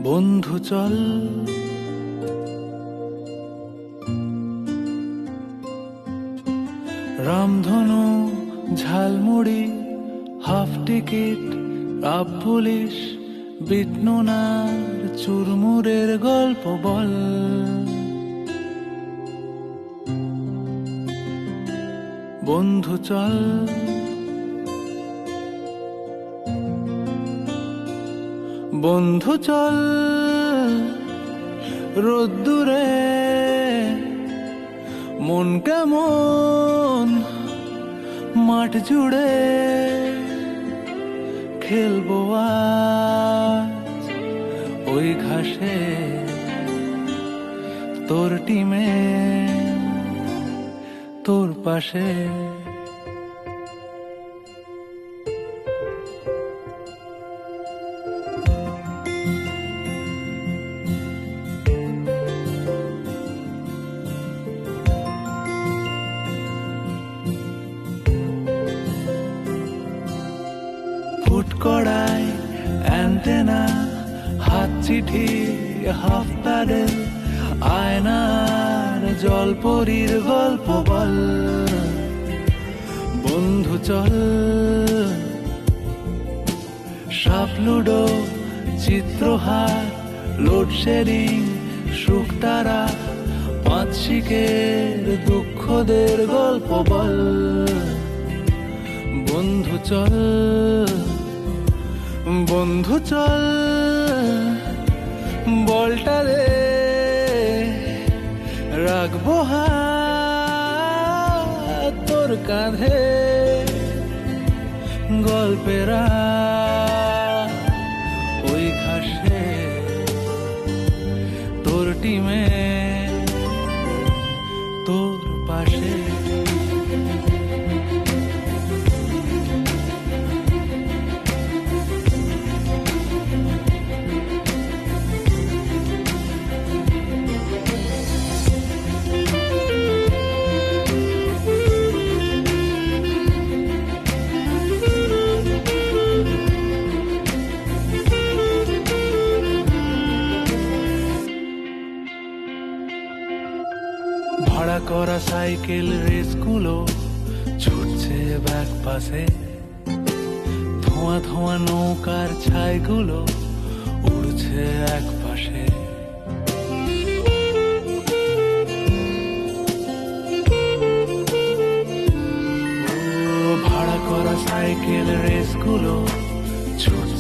বন্ধু চল রামধনু ঝালমুড়ি হাফ টিকিট আপ পুলিশ বিটনুনার চুরমুরের গল্প বল। বন্ধু চল বন্ধু চল রোদ্দুরে মন কেমন মাঠ জুড়ে খেলবো আজ ওই ঘাসে তোর টিমে তোর পাশে। ফুট কড়াই অ্যান্টেনা হাত চিঠি হাফ প্যাডেল আয়নার জলপরীর গল্প বল। বন্ধু চল সাপ লুডো চিত্রহার লোডশেডিং শুকতারা পাঁচ শিকের দুঃখদের গল্প বল। বন্ধু চল বন্ধু চল বলটা দে রাখবো হাত তোর কাঁধে গল্পেরা ওই ঘাসে তোর টিমে তোর পাশে। ভাড়া করা সাইকেল রেসগুলো ছুটছে ব্যাক পাশে ধোঁয়া ধোঁয়া নৌকার ছাইগুলো উড়ছে এক পাশে। ভাড়া করা সাইকেল রেসগুলো ছুটছে